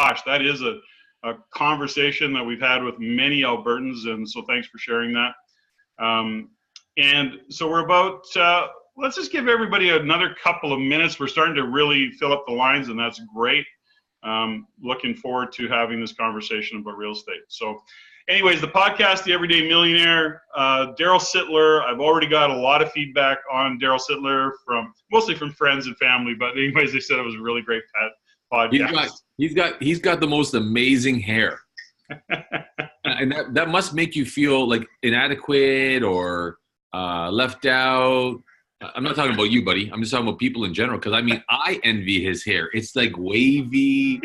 gosh, that is a conversation that we've had with many Albertans, and so thanks for sharing that. And so we're about, let's just give everybody another couple of minutes. We're starting to really fill up the lines, and that's great. Looking forward to having this conversation about real estate. So anyways, the podcast, The Everyday Millionaire, Daryl Sittler. I've already got a lot of feedback on Daryl Sittler mostly from friends and family, but anyways, they said it was a really great podcast. He's got the most amazing hair. And that must make you feel like inadequate or left out. I'm not talking about you, buddy. I'm just talking about people in general. Because, I mean, I envy his hair. It's like wavy.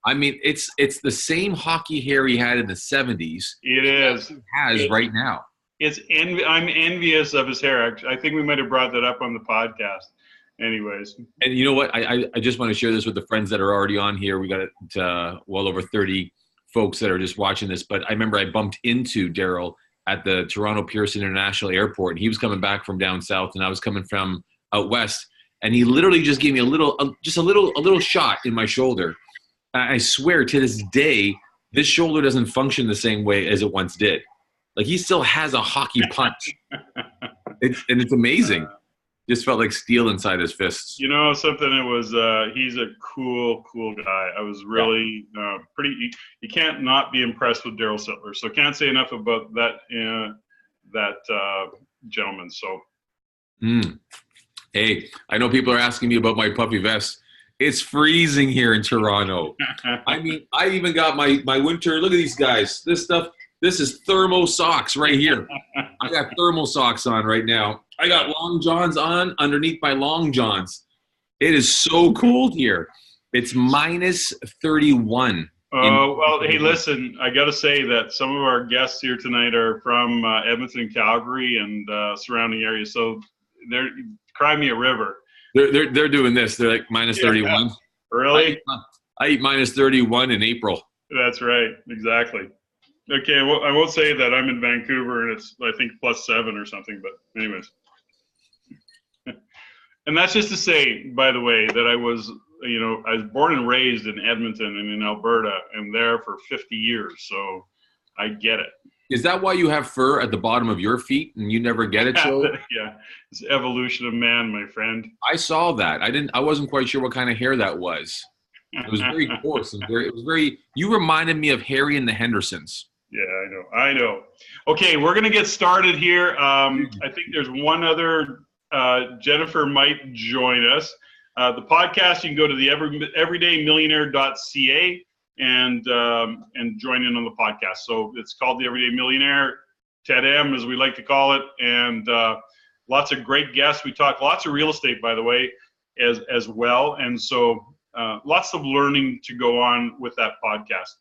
I mean, it's the same hockey hair he had in the 70s. It is. He has right now. I'm envious of his hair. I think we might have brought that up on the podcast. Anyways. And you know what? I just want to share this with the friends that are already on here. We got well over 30 folks that are just watching this. But I remember I bumped into Daryl at the Toronto Pearson International Airport. He was coming back from down south, and I was coming from out west. And he literally just gave me a little shot in my shoulder. I swear to this day, this shoulder doesn't function the same way as it once did. Like, he still has a hockey punch. It's amazing. Just felt like steel inside his fists. You know something? It was he's a cool guy. I was really you can't not be impressed with Daryl Sittler. So can't say enough about that gentleman. So hey, I know people are asking me about my puffy vest. It's freezing here in Toronto. I mean, I even got my winter. Look at these guys. This is thermo socks right here. I got thermal socks on right now. I got long johns on underneath my long johns. It is so cold here. It's minus 31. Oh, well, hey, listen, I got to say that some of our guests here tonight are from Edmonton, Calgary, and surrounding areas. So they're cry me a river. They're doing this. They're like minus 31. Really? I eat minus 31 in April. That's right. Exactly. Okay, well, I won't say that I'm in Vancouver and it's, I think, +7 or something, but anyways. And that's just to say, by the way, that I was born and raised in Edmonton and in Alberta and there for 50 years, so I get it. Is that why you have fur at the bottom of your feet and you never get it, Joe? Yeah, it's evolution of man, my friend. I saw that. I wasn't quite sure what kind of hair that was. It was very coarse and you reminded me of Harry and the Hendersons. Yeah, I know. Okay, we're going to get started here. I think there's one other, Jennifer might join us. The podcast, you can go to the everydaymillionaire.ca and join in on the podcast. So it's called The Everyday Millionaire, TED-M as we like to call it, and lots of great guests. We talk lots of real estate, by the way, as well. And so lots of learning to go on with that podcast.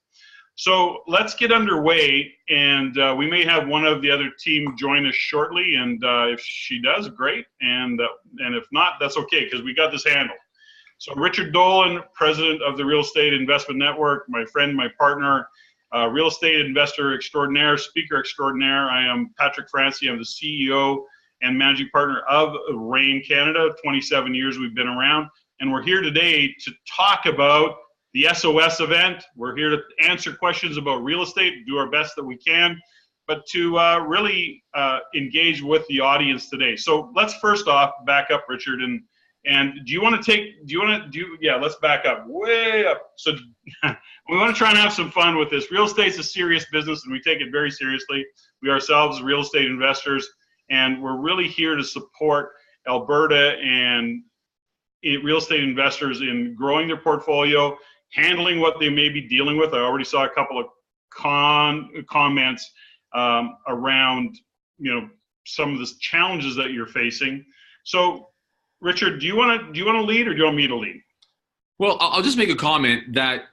So let's get underway, and we may have one of the other team join us shortly, and if she does, great, and if not, that's okay, because we got this handled. So Richard Dolan, president of the Real Estate Investment Network, my friend, my partner, real estate investor extraordinaire, speaker extraordinaire. I am Patrick Francie. I'm the CEO and managing partner of REIN Canada. 27 years we've been around, and we're here today to talk about the SOS event. We're here to answer questions about real estate, do our best that we can, but to really engage with the audience today. So let's first off back up, Richard, and let's back up, way up. So we want to try and have some fun with this. Real estate's a serious business, and we take it very seriously. We ourselves are real estate investors, and we're really here to support Alberta and real estate investors in growing their portfolio, handling what they may be dealing with. I already saw a couple of comments around, some of the challenges that you're facing. So, Richard, do you want to lead, or do you want me to lead? Well, I'll just make a comment that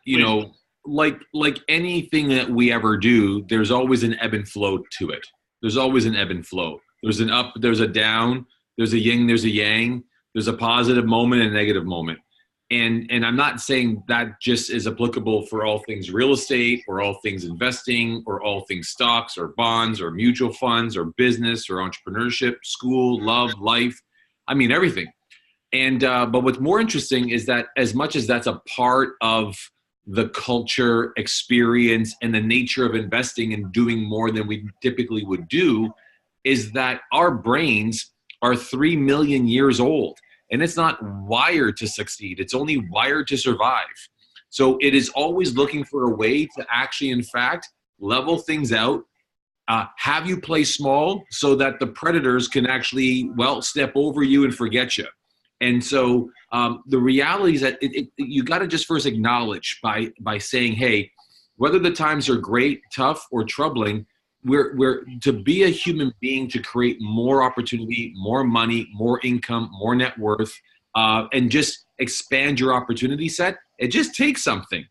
like anything that we ever do, there's always an ebb and flow to it. There's always an ebb and flow. There's an up, there's a down, there's a yin, there's a yang, there's a positive moment and a negative moment. And I'm not saying that just is applicable for all things real estate or all things investing or all things stocks or bonds or mutual funds or business or entrepreneurship, school, love, life. I mean, everything. And but what's more interesting is that as much as that's a part of the culture, experience, and the nature of investing and doing more than we typically would do, is that our brains are 3 million years old, and it's not wired to succeed. It's only wired to survive. So it is always looking for a way to actually, in fact, level things out, have you play small so that the predators can actually, well, step over you and forget you. And so the reality is that you got to just first acknowledge by saying, hey, whether the times are great, tough, or troubling, we're to be a human being, to create more opportunity, more money, more income, more net worth, and just expand your opportunity set. It just takes something.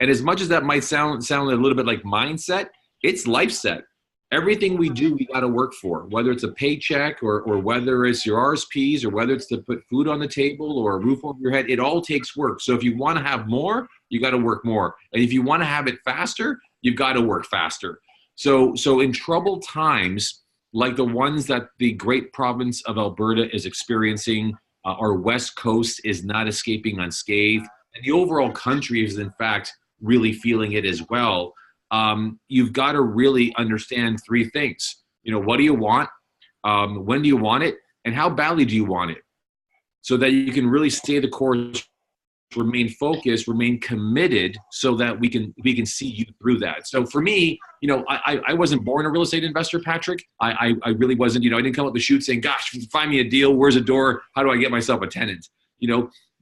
And as much as that might sound a little bit like mindset, it's life set. Everything we do, we got to work for, whether it's a paycheck or whether it's your RSPs or whether it's to put food on the table or a roof over your head. It all takes work. So if you want to have more, you got to work more. And if you want to have it faster, you've got to work faster. So in troubled times, like the ones that the great province of Alberta is experiencing, our West Coast is not escaping unscathed, and the overall country is, in fact, really feeling it as well. You've got to really understand three things. What do you want? When do you want it? And how badly do you want it? So that you can really stay the course, remain focused, remain committed, so that we can see you through that. So for me, I wasn't born a real estate investor, Patrick. I really wasn't. I didn't come up the chute saying, gosh, find me a deal. Where's a door? How do I get myself a tenant?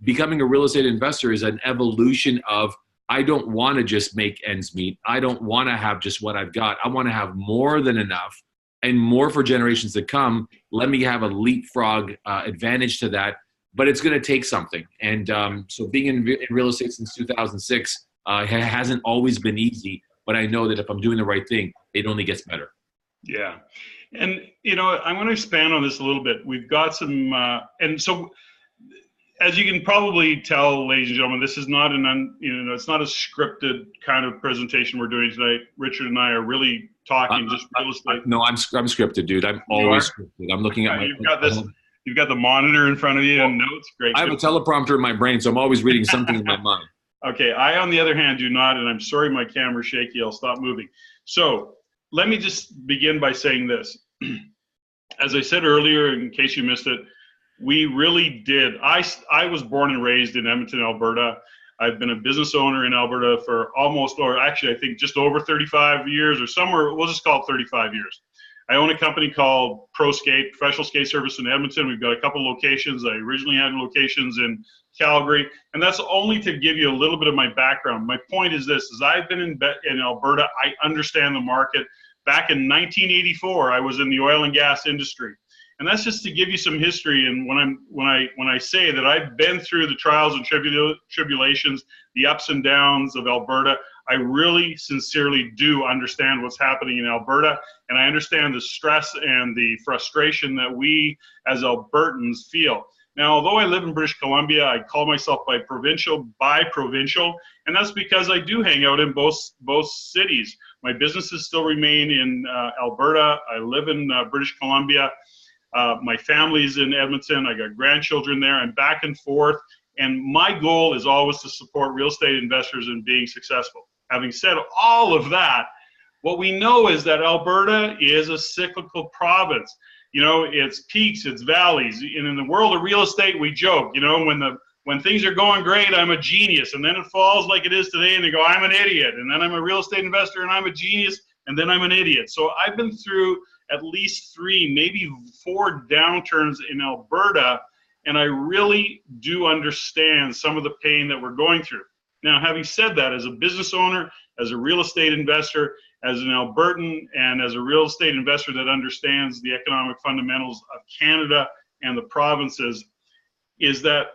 Becoming a real estate investor is an evolution of, I don't want to just make ends meet. I don't want to have just what I've got. I want to have more than enough and more for generations to come. Let me have a leapfrog advantage to that. But it's going to take something. And so being in real estate since 2006 hasn't always been easy. But I know that if I'm doing the right thing, it only gets better. Yeah. And, I'm going to expand on this a little bit. We've got some, and so as you can probably tell, ladies and gentlemen, this is not it's not a scripted kind of presentation we're doing tonight. Richard and I are really talking just real estate. No, I'm scripted, dude. I'm always scripted. I'm looking at my. You've got the monitor in front of you and notes. Great. I have a teleprompter in my brain, so I'm always reading something in my mind. Okay. I, on the other hand, do not, and I'm sorry my camera's shaky. I'll stop moving. So let me just begin by saying this. As I said earlier, in case you missed it, we really did. I was born and raised in Edmonton, Alberta. I've been a business owner in Alberta for I think just over 35 years, or somewhere, we'll just call it 35 years. I own a company called Pro Skate, Professional Skate Service in Edmonton. We've got a couple locations. I originally had locations in Calgary, and that's only to give you a little bit of my background. My point is this, I've been in Alberta. I understand the market. Back in 1984, I was in the oil and gas industry. And that's just to give you some history. And when I say that I've been through the trials and tribulations, the ups and downs of Alberta, I really sincerely do understand what's happening in Alberta, and I understand the stress and the frustration that we as Albertans feel. Now, although I live in British Columbia, I call myself bi-provincial, and that's because I do hang out in both cities. My businesses still remain in Alberta. I live in British Columbia. My family's in Edmonton. I got grandchildren there. I'm back and forth. And my goal is always to support real estate investors in being successful. Having said all of that, what we know is that Alberta is a cyclical province. It's peaks, it's valleys. And in the world of real estate, we joke, when things are going great, I'm a genius. And then it falls like it is today, and they go, I'm an idiot. And then I'm a real estate investor, and I'm a genius, and then I'm an idiot. So I've been through at least 3, maybe 4 downturns in Alberta, and I really do understand some of the pain that we're going through. Now, having said that, as a business owner, as a real estate investor, as an Albertan, and as a real estate investor that understands the economic fundamentals of Canada and the provinces, is that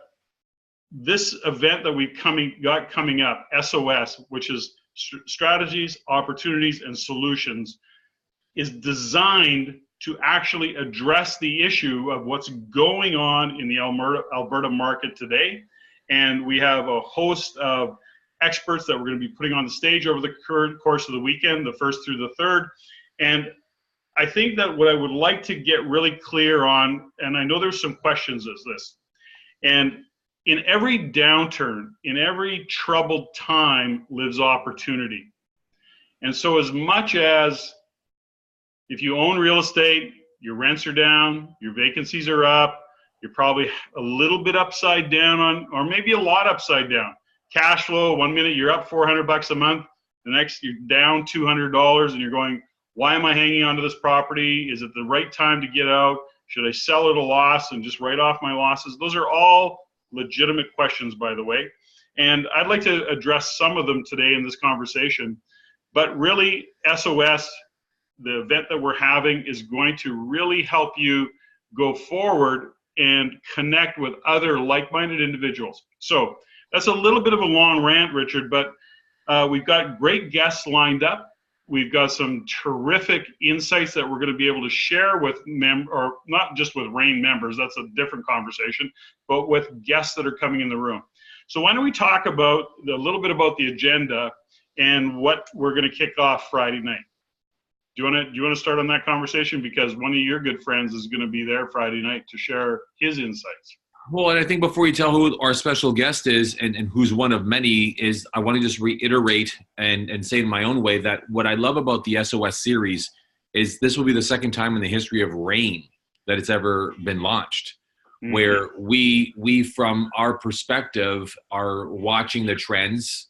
this event that we've got coming up, SOS, which is Strategies, Opportunities, and Solutions, is designed to actually address the issue of what's going on in the Alberta market today. And we have a host of experts that we're going to be putting on the stage over the course of the weekend, the 1st through the 3rd. And I think that what I would like to get really clear on, and I know there's some questions, is this, And in every downturn, in every troubled time lives opportunity. And so as much as if you own real estate, your rents are down, your vacancies are up, you're probably a little bit upside down on, or maybe a lot upside down. Cash flow, 1 minute you're up $400 a month, the next you're down $200 and you're going, why am I hanging onto this property? Is it the right time to get out? Should I sell at a loss and just write off my losses? Those are all legitimate questions, by the way. And I'd like to address some of them today in this conversation. But really, SOS, the event that we're having, is going to really help you go forward and connect with other like-minded individuals. So that's a little bit of a long rant, Richard, but we've got great guests lined up. We've got some terrific insights that we're going to be able to share with or not just with RAIN members, that's a different conversation, but with guests that are coming in the room. So why don't we talk about a little bit about the agenda and what we're going to kick off Friday night. Do you want to start on that conversation? Because one of your good friends is going to be there Friday night to share his insights. Well, and I think before you tell who our special guest is and who's one of many is, I want to just reiterate and say in my own way that what I love about the SOS series is this will be the second time in the history of RAIN that it's ever been launched, where we from our perspective are watching the trends,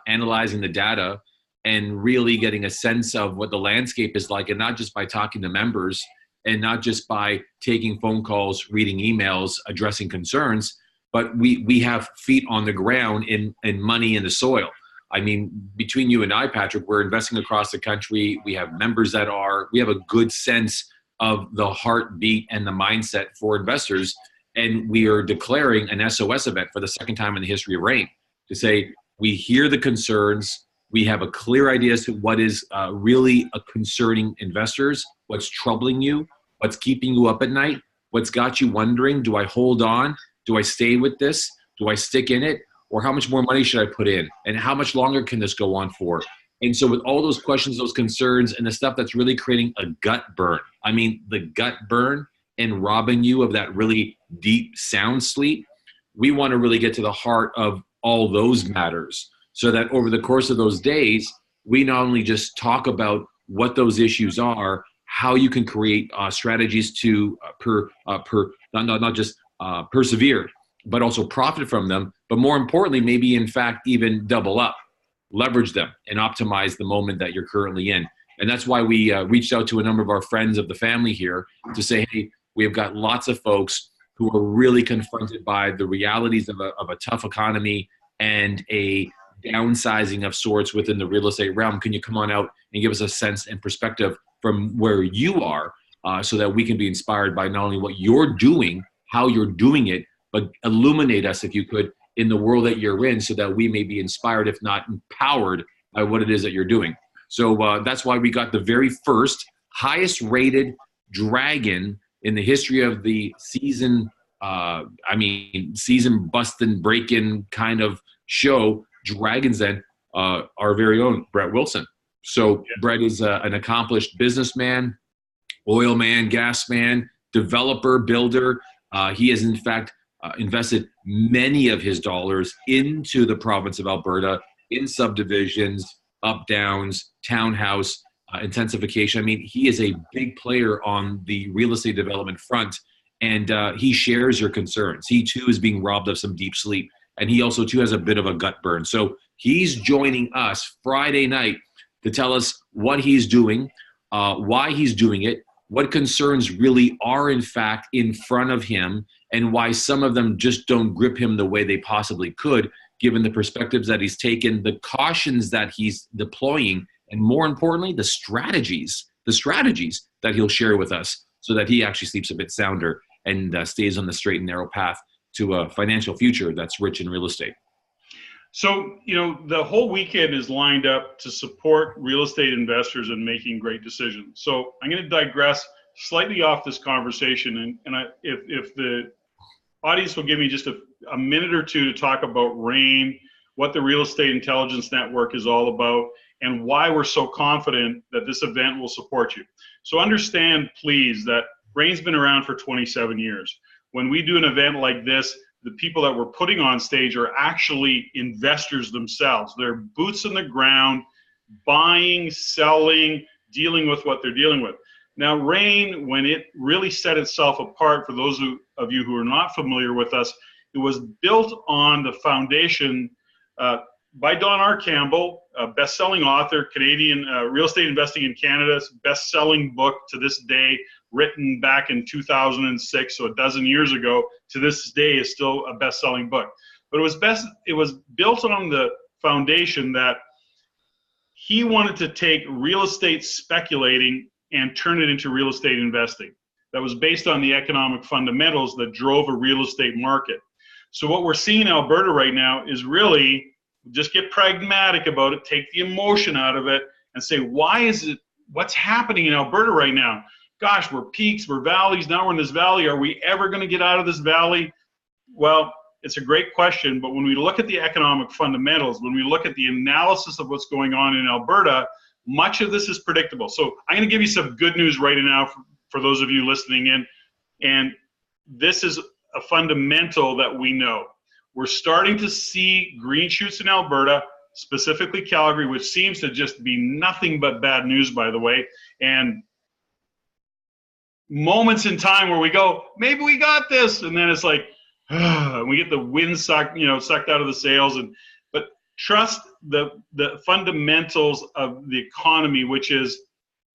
analyzing the data, and really getting a sense of what the landscape is like, and not just by talking to members and not just by taking phone calls, reading emails, addressing concerns, but we have feet on the ground and money in the soil. I mean, between you and I, Patrick, we're investing across the country. We have members we have a good sense of the heartbeat and the mindset for investors. And we are declaring an SOS event for the second time in the history of RAIN to say, we hear the concerns. We have a clear idea as to what is really concerning investors, what's troubling you, what's keeping you up at night, what's got you wondering, do I hold on? Do I stay with this? Do I stick in it? Or how much more money should I put in? And how much longer can this go on for? And so with all those questions, those concerns, and the stuff that's really creating a gut burn, I mean, the gut burn and robbing you of that really deep sound sleep, we want to really get to the heart of all those matters, so that over the course of those days, we not only just talk about what those issues are, how you can create strategies to not just persevere, but also profit from them, but more importantly, maybe in fact even double up, leverage them, and optimize the moment that you're currently in. And that's why we reached out to a number of our friends of the family here to say, hey, we have got lots of folks who are really confronted by the realities of a tough economy and a downsizing of sorts within the real estate realm. Can you come on out and give us a sense and perspective from where you are, so that we can be inspired by not only what you're doing, how you're doing it, but illuminate us, if you could, in the world that you're in, so that we may be inspired, if not empowered, by what it is that you're doing. So that's why we got the very first highest rated dragon in the history of the season, season bustin' break-in kind of show, Dragon's Den, our very own Brett Wilson. So Brett is an accomplished businessman, oil man, gas man, developer, builder. He has in fact invested many of his dollars into the province of Alberta, in subdivisions, up downs, townhouse, intensification. I mean, he is a big player on the real estate development front, and he shares your concerns. He too is being robbed of some deep sleep. And he also, too, has a bit of a gut burn. So he's joining us Friday night to tell us what he's doing, why he's doing it, what concerns really are, in fact, in front of him, and why some of them just don't grip him the way they possibly could, given the perspectives that he's taken, the cautions that he's deploying, and more importantly, the strategies that he'll share with us so that he actually sleeps a bit sounder and stays on the straight and narrow path to a financial future that's rich in real estate. So, the whole weekend is lined up to support real estate investors in making great decisions. So I'm going to digress slightly off this conversation. If the audience will give me just a minute or two to talk about RAIN, what the Real Estate Intelligence Network is all about, and why we're so confident that this event will support you. So understand, please, that RAIN's been around for 27 years. When we do an event like this, the people that we're putting on stage are actually investors themselves. They're boots on the ground, buying, selling, dealing with what they're dealing with. Now, REIN, when it really set itself apart, for those of you who are not familiar with us, it was built on the foundation by Don R. Campbell, a best-selling author, Canadian real estate investing in Canada's best-selling book to this day, written back in 2006, so a dozen years ago. To this day, is still a best-selling book. But it was built on the foundation that he wanted to take real estate speculating and turn it into real estate investing. That was based on the economic fundamentals that drove a real estate market. So what we're seeing in Alberta right now is really just get pragmatic about it, take the emotion out of it, and say, what's happening in Alberta right now? Gosh, we're peaks, we're valleys, now we're in this valley. Are we ever going to get out of this valley? Well, it's a great question, but when we look at the economic fundamentals, when we look at the analysis of what's going on in Alberta, much of this is predictable. So I'm going to give you some good news right now for those of you listening in, and this is a fundamental that we know. We're starting to see green shoots in Alberta, specifically Calgary, which seems to just be nothing but bad news, by the way, and moments in time where we go, maybe we got this, and then it's like, we get the wind sucked out of the sails. But trust the fundamentals of the economy, which is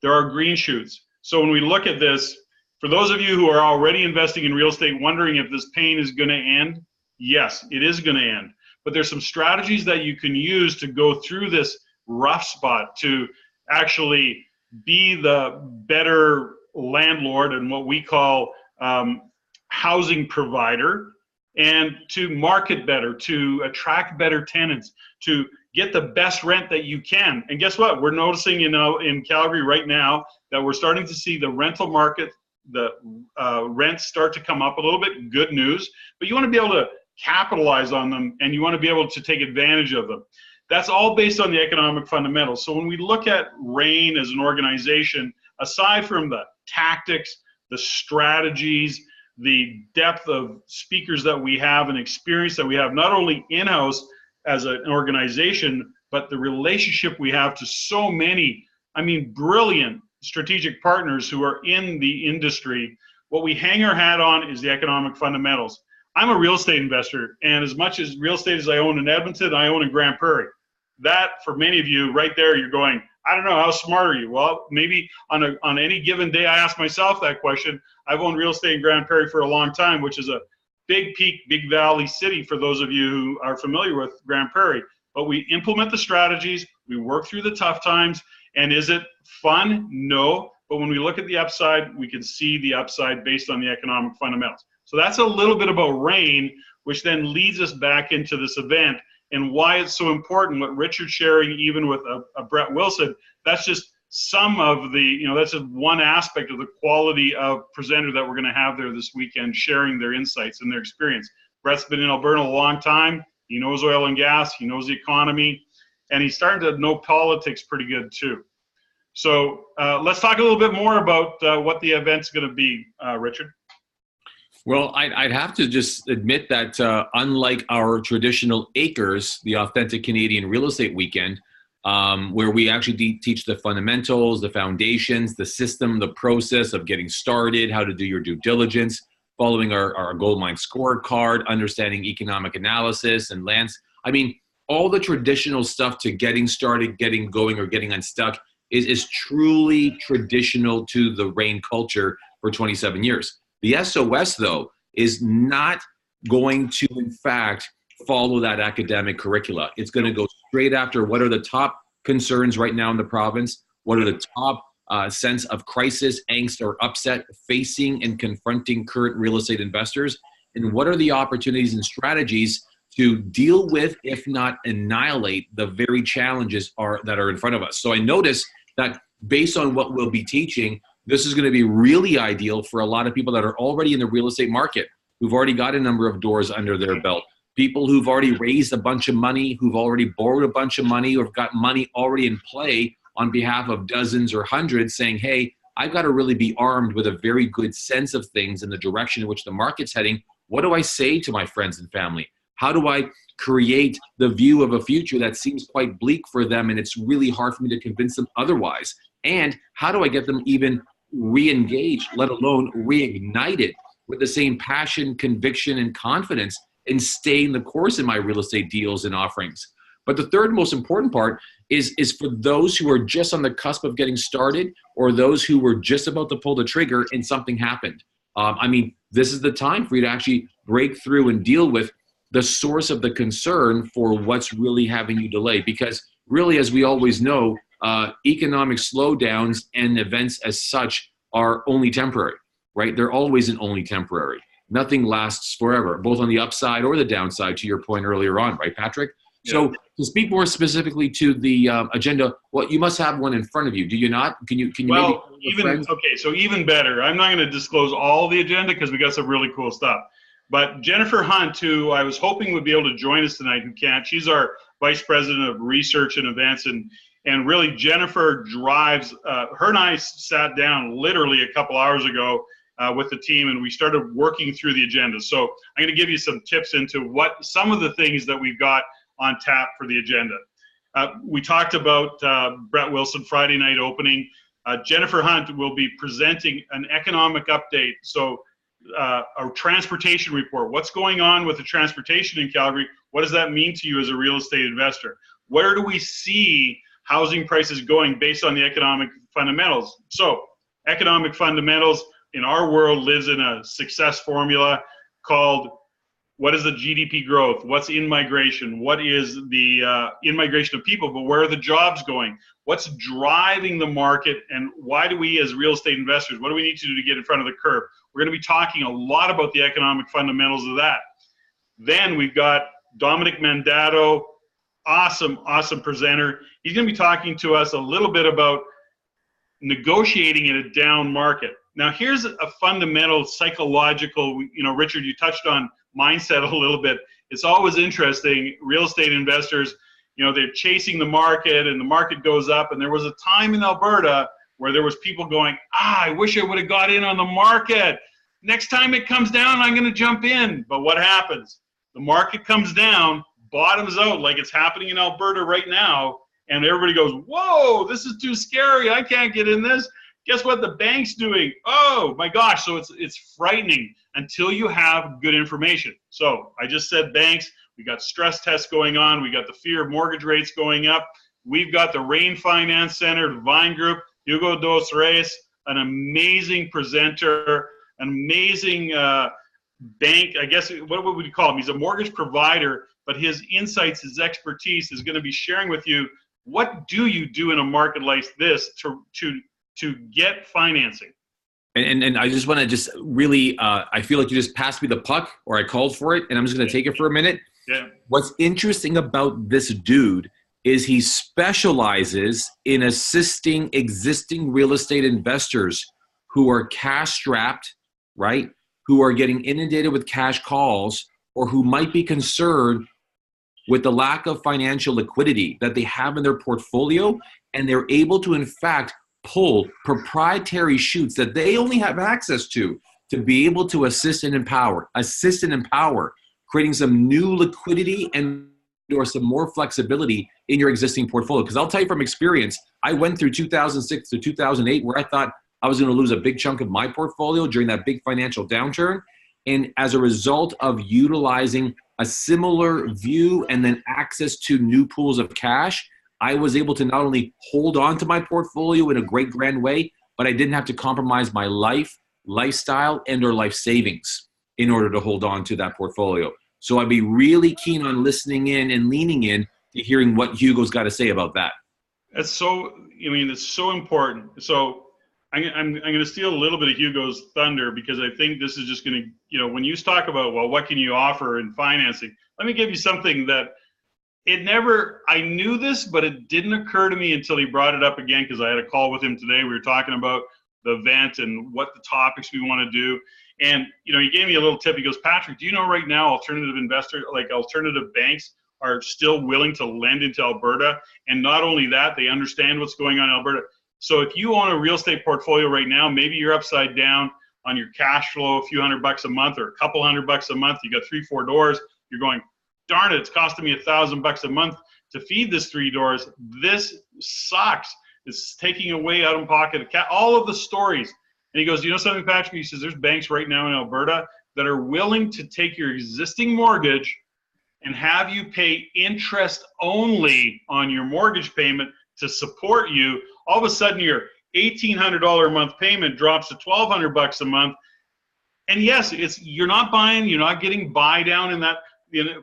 there are green shoots. So when we look at this, for those of you who are already investing in real estate, wondering if this pain is going to end, yes, it is going to end. But there's some strategies that you can use to go through this rough spot to actually be the better landlord and what we call housing provider, and to market better, to attract better tenants, to get the best rent that you can. And guess what? We're noticing in Calgary right now that we're starting to see the rental market, the rents start to come up a little bit. Good news. But you want to be able to capitalize on them, and you want to be able to take advantage of them. That's all based on the economic fundamentals. So when we look at REIN as an organization, aside from the tactics, the strategies, the depth of speakers that we have and experience that we have, not only in-house as an organization, but the relationship we have to so many, brilliant strategic partners who are in the industry, what we hang our hat on is the economic fundamentals. I'm a real estate investor, and as much as real estate as I own in Edmonton, I own in Grand Prairie. That, for many of you right there, you're going, I don't know, how smart are you? Well, maybe on any given day, I ask myself that question. I've owned real estate in Grand Prairie for a long time, which is a big peak, big valley city for those of you who are familiar with Grand Prairie. But we implement the strategies, we work through the tough times, and is it fun? No. But when we look at the upside, we can see the upside based on the economic fundamentals. So that's a little bit about REIN, which then leads us back into this event and why it's so important. What Richard's sharing, even with a Brett Wilson, that's just some of the, that's just one aspect of the quality of presenter that we're going to have there this weekend, sharing their insights and their experience. Brett's been in Alberta a long time. He knows oil and gas. He knows the economy. And he's starting to know politics pretty good too. So let's talk a little bit more about what the event's going to be, Richard. Well, I'd have to just admit that unlike our traditional ACRES, the Authentic Canadian Real Estate Weekend, where we actually teach the fundamentals, the foundations, the system, the process of getting started, how to do your due diligence, following our Goldmine scorecard, understanding economic analysis and lands. All the traditional stuff to getting started, getting going, or getting unstuck is truly traditional to the REIN culture for 27 years. The SOS, though, is not going to, in fact, follow that academic curricula. It's going to go straight after what are the top concerns right now in the province, what are the top sense of crisis, angst, or upset facing and confronting current real estate investors, and what are the opportunities and strategies to deal with, if not annihilate, the very challenges that are in front of us. So I notice that based on what we'll be teaching, this is going to be really ideal for a lot of people that are already in the real estate market, who've already got a number of doors under their belt, people who've already raised a bunch of money, who've already borrowed a bunch of money, or have got money already in play on behalf of dozens or hundreds, saying, hey, I've got to really be armed with a very good sense of things and the direction in which the market's heading, What do I say to my friends and family? How do I create the view of a future that seems quite bleak for them and it's really hard for me to convince them otherwise? And how do I get them even re-engaged, let alone reignited with the same passion, conviction, and confidence in staying the course in my real estate deals and offerings? But the third most important part is for those who are just on the cusp of getting started, or those who were just about to pull the trigger and something happened. I mean, this is the time for you to actually break through and deal with the source of the concern for what's really having you delay. Because really, as we always know, economic slowdowns and events as such are only temporary, right? They're always and only temporary. Nothing lasts forever, both on the upside or the downside, to your point earlier on, right, Patrick? Yeah. So to speak more specifically to the agenda, well, you must have one in front of you. Do you not? Can you well, so even better. I'm not going to disclose all the agenda because we got some really cool stuff. But Jennifer Hunt, who I was hoping would be able to join us tonight, who can't, she's our Vice President of Research and Events, and really Jennifer drives, her and I sat down literally a couple hours ago with the team, and we started working through the agenda. So I'm going to give you some tips into what some of the things that we've got on tap for the agenda. We talked about Brett Wilson Friday night opening. Jennifer Hunt will be presenting an economic update. So a transportation report. What's going on with the transportation in Calgary? What does that mean to you as a real estate investor? Where do we see housing prices going based on the economic fundamentals? So economic fundamentals in our world lives in a success formula called, what is the GDP growth? What's in-migration? What is the in-migration of people, but where are the jobs going? What's driving the market, and why do we as real estate investors, what do we need to do to get in front of the curve? We're going to be talking a lot about the economic fundamentals of that. Then we've got Dominic Mandato, awesome presenter. He's going to be talking to us a little bit about negotiating in a down market. Now, here's a fundamental psychological, Richard, you touched on mindset a little bit. It's always interesting. Real estate investors, they're chasing the market and the market goes up. And there was a time in Alberta where there was people going, I wish I would have got in on the market. Next time it comes down, I'm going to jump in. But what happens? The market comes down, bottoms out like it's happening in Alberta right now. And everybody goes, whoa, this is too scary. I can't get in this. Guess what the bank's doing? Oh my gosh. So it's frightening until you have good information. So I just said banks, we got stress tests going on. We got the fear of mortgage rates going up. We've got the Rain Finance Center, the Vine Group, Hugo Dos Reis, an amazing presenter, an amazing bank. I guess, what would we call him? He's a mortgage provider, but his insights, his expertise is going to be sharing with you, what do you do in a market like this to get financing? And I just want to just really, I feel like you just passed me the puck, or I called for it, and I'm just going to take it for a minute. Yeah. What's interesting about this dude is he specializes in assisting existing real estate investors who are cash strapped, right? Who are getting inundated with cash calls, or who might be concerned with the lack of financial liquidity that they have in their portfolio, and they're able to, in fact, pull proprietary shoots that they only have access to be able to assist and empower, creating some new liquidity and or some more flexibility in your existing portfolio. Because I'll tell you from experience, I went through 2006 to 2008 where I thought I was going to lose a big chunk of my portfolio during that big financial downturn. And as a result of utilizing a similar view and then access to new pools of cash, I was able to not only hold on to my portfolio in a great grand way, but I didn't have to compromise my lifestyle, and or life savings in order to hold on to that portfolio. So I'd be really keen on listening in and leaning in to hearing what Hugo's got to say about that. That's so, it's so important. So I'm going to steal a little bit of Hugo's thunder, because I think this is just going to, when you talk about, well, what can you offer in financing? Let me give you something that I knew this, but it didn't occur to me until he brought it up again, because I had a call with him today. We were talking about the event and what the topics we want to do. And, he gave me a little tip. He goes, Patrick, do you know right now alternative investors, like alternative banks, are still willing to lend into Alberta? And not only that, they understand what's going on in Alberta. So if you own a real estate portfolio right now, maybe you're upside down. on your cash flow, a few $100 a month or a couple $100 a month. You got 3-4 doors. You're going, darn it, it's costing me $1,000 a month to feed this 3 doors. This sucks. It's taking away out of pocket. All of the stories. And he goes, you know something, Patrick? He says, there's banks right now in Alberta that are willing to take your existing mortgage and have you pay interest only on your mortgage payment to support you. All of a sudden, your $1,800 a month payment drops to $1,200 a month. And yes, you're not buying, you're not getting buy down in that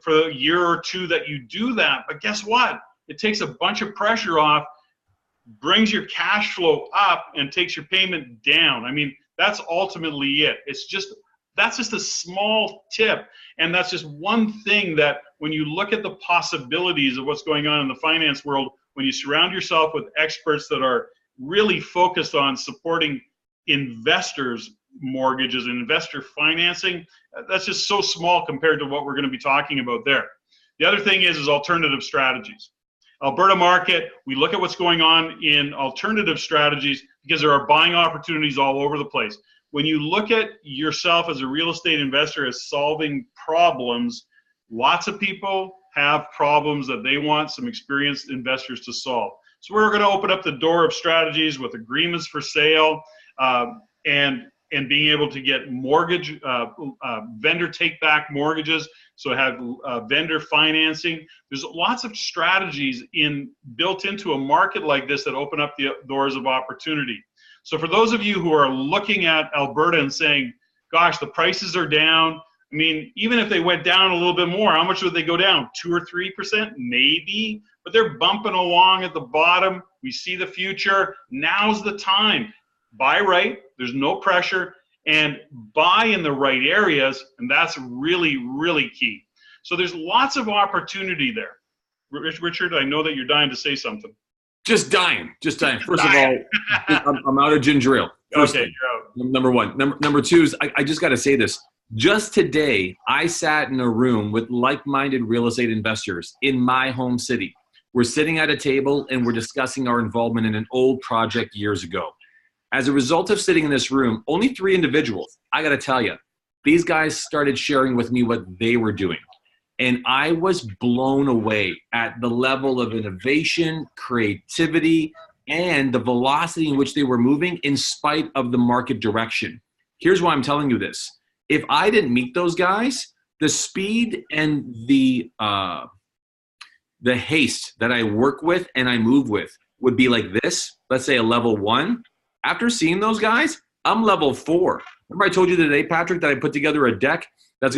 for a year or two that you do that. But guess what? It takes a bunch of pressure off, brings your cash flow up, and takes your payment down. I mean, that's ultimately it. That's just a small tip. And that's just one thing that when you look at the possibilities of what's going on in the finance world, when you surround yourself with experts that are really focused on supporting investors' mortgages and investor financing, that's just so small compared to what we're going to be talking about there. The other thing is alternative strategies. Alberta market, we look at what's going on in alternative strategies because there are buying opportunities all over the place. When you look at yourself as a real estate investor as solving problems, lots of people have problems that they want some experienced investors to solve. So we're going to open up the door of strategies with agreements for sale and being able to get mortgage, vendor take-back mortgages, so have vendor financing. There's lots of strategies built into a market like this that open up the doors of opportunity. So for those of you who are looking at Alberta and saying, gosh, the prices are down. I mean, even if they went down a little bit more, how much would they go down? 2 or 3%? Maybe, but they're bumping along at the bottom. We see the future. Now's the time. Buy right. There's no pressure. And buy in the right areas. And that's really, really key. So there's lots of opportunity there. Richard, I know that you're dying to say something. Just dying. First of all, I'm out of ginger ale. First Okay, thing, you're out. number one. Number two is I just got to say this. Just today, I sat in a room with like-minded real estate investors in my home city. We're sitting at a table and we're discussing our involvement in an old project years ago. As a result of sitting in this room, only 3 individuals, I got to tell you, these guys started sharing with me what they were doing. And I was blown away at the level of innovation, creativity, and the velocity in which they were moving in spite of the market direction. Here's why I'm telling you this. If I didn't meet those guys, the speed and the haste that I work with and I move with would be like this. Let's say a level 1. After seeing those guys, I'm level 4. Remember I told you today, Patrick, that I put together a deck that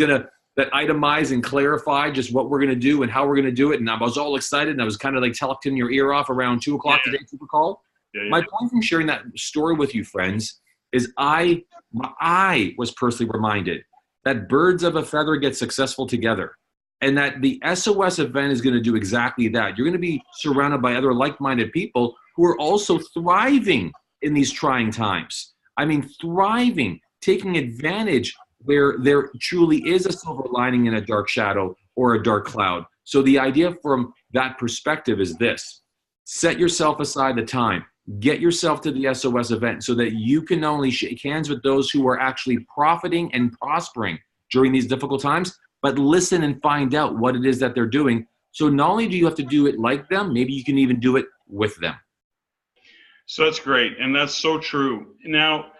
itemize and clarify just what we're going to do and how we're going to do it. And I was all excited, and I was kind of like telling your ear off around 2 o'clock today, if you recall. My point from sharing that story with you, friends, is I was personally reminded that birds of a feather get successful together, and that the SOS event is going to do exactly that. You're going to be surrounded by other like-minded people who are also thriving in these trying times. I mean, thriving, taking advantage where there truly is a silver lining in a dark shadow or a dark cloud. So the idea from that perspective is this: set yourself aside the time, get yourself to the SOS event so that you can not only shake hands with those who are actually profiting and prospering during these difficult times, but listen and find out what it is that they're doing. So not only do you have to do it like them, maybe you can even do it with them. So that's great. And that's so true. Now,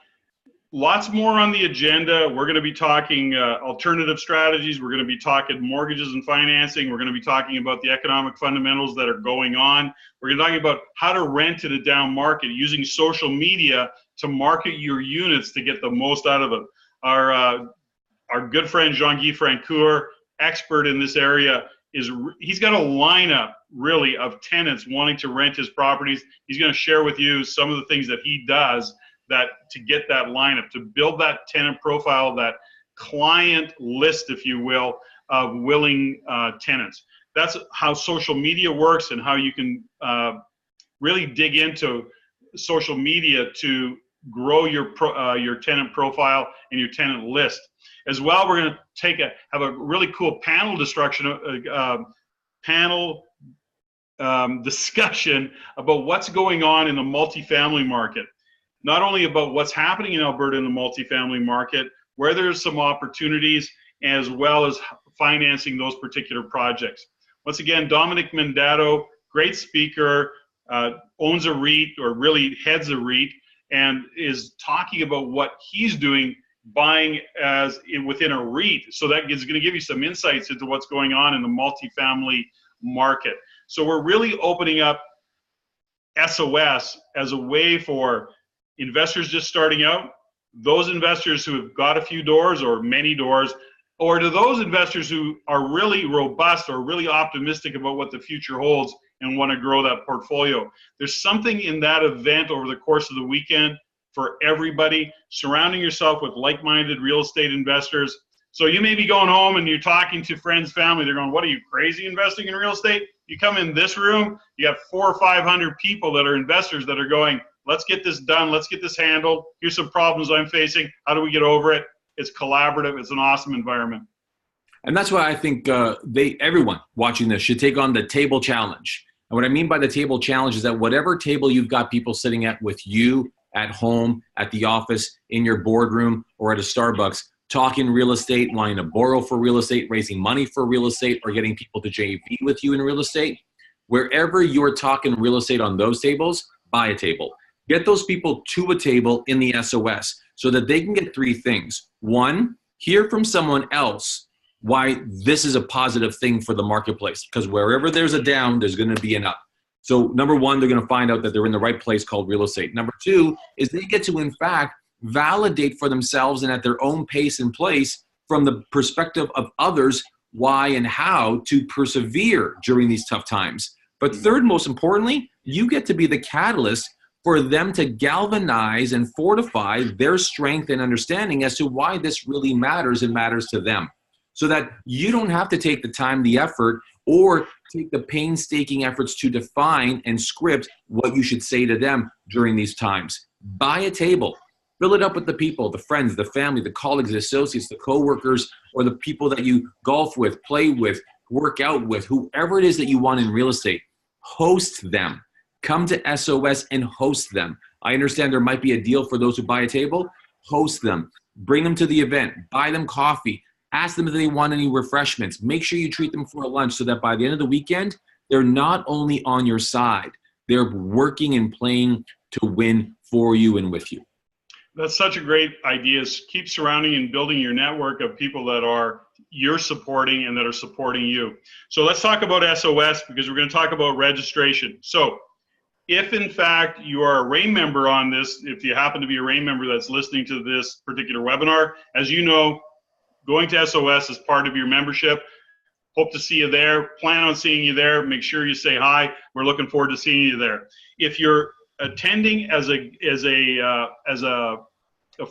lots more on the agenda. We're going to be talking alternative strategies. We're going to be talking mortgages and financing. We're going to be talking about the economic fundamentals that are going on. We're going to be talking about how to rent in a down market using social media to market your units to get the most out of it. Our good friend Jean-Guy Francoeur, expert in this area, he's got a lineup really of tenants wanting to rent his properties. He's going to share with you some of the things that he does to get that lineup, to build that tenant profile, that client list, if you will, of willing tenants. That's how social media works, and how you can really dig into social media to grow your tenant profile and your tenant list. As well, we're going to have a really cool panel discussion about what's going on in the multifamily market. not only about what's happening in Alberta in the multifamily market, where there's some opportunities, as well as financing those particular projects. Once again, Dominic Mendato, great speaker, owns a REIT, or really heads a REIT, and is talking about what he's doing buying within a REIT. So that is going to give you some insights into what's going on in the multifamily market. So we're really opening up SOS as a way for investors just starting out, those investors who have got a few doors or many doors, or to those investors who are really robust or really optimistic about what the future holds and want to grow that portfolio. There's something in that event over the course of the weekend for everybody, surrounding yourself with like-minded real estate investors. So you may be going home and you're talking to friends, family, they're going, what are you, crazy investing in real estate? You come in this room, you have 400 or 500 people that are investors that are going, let's get this done, let's get this handled, here's some problems I'm facing, how do we get over it? It's collaborative, it's an awesome environment. And that's why I think everyone watching this should take on the table challenge. And what I mean by the table challenge is that whatever table you've got people sitting at with you, at home, at the office, in your boardroom, or at a Starbucks, talking real estate, wanting to borrow for real estate, raising money for real estate, or getting people to JV with you in real estate, wherever you're talking real estate on those tables, buy a table. Get those people to a table in the SOS so that they can get three things. One, hear from someone else why this is a positive thing for the marketplace, because wherever there's a down, there's going to be an up. So number one, they're going to find out that they're in the right place called real estate. Number two is they get to, in fact, validate for themselves and at their own pace and place from the perspective of others why and how to persevere during these tough times. But third, most importantly, you get to be the catalyst for them to galvanize and fortify their strength and understanding as to why this really matters and matters to them. So that you don't have to take the time, the effort, or take the painstaking efforts to define and script what you should say to them during these times. Buy a table. Fill it up with the people, the friends, the family, the colleagues, the associates, the coworkers, or the people that you golf with, play with, work out with, whoever it is that you want in real estate. Host them. Come to SOS and host them. I understand there might be a deal for those who buy a table. Host them. Bring them to the event. Buy them coffee. Ask them if they want any refreshments. Make sure you treat them for a lunch so that by the end of the weekend, they're not only on your side, they're working and playing to win for you and with you. That's such a great idea. Keep surrounding and building your network of people that you're supporting and that are supporting you. So let's talk about SOS, because we're going to talk about registration. So if in fact you are a RAIN member on this, if you happen to be a RAIN member that's listening to this particular webinar, as you know, going to SOS is part of your membership. Hope to see you there. Plan on seeing you there. Make sure you say hi. We're looking forward to seeing you there. If you're attending as a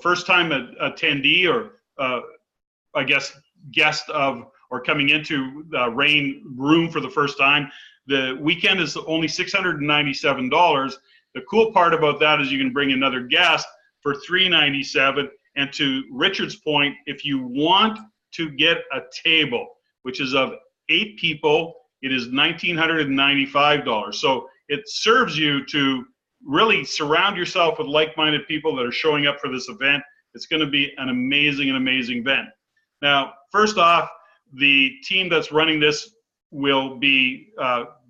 first-time attendee, or I guess guest of, or coming into the RAIN room for the first time, the weekend is only $697. The cool part about that is you can bring another guest for $397. And to Richard's point, if you want to get a table, which is of 8 people, it is $1,995. So it serves you to really surround yourself with like-minded people that are showing up for this event. It's going to be an amazing event. Now, first off, the team that's running this will be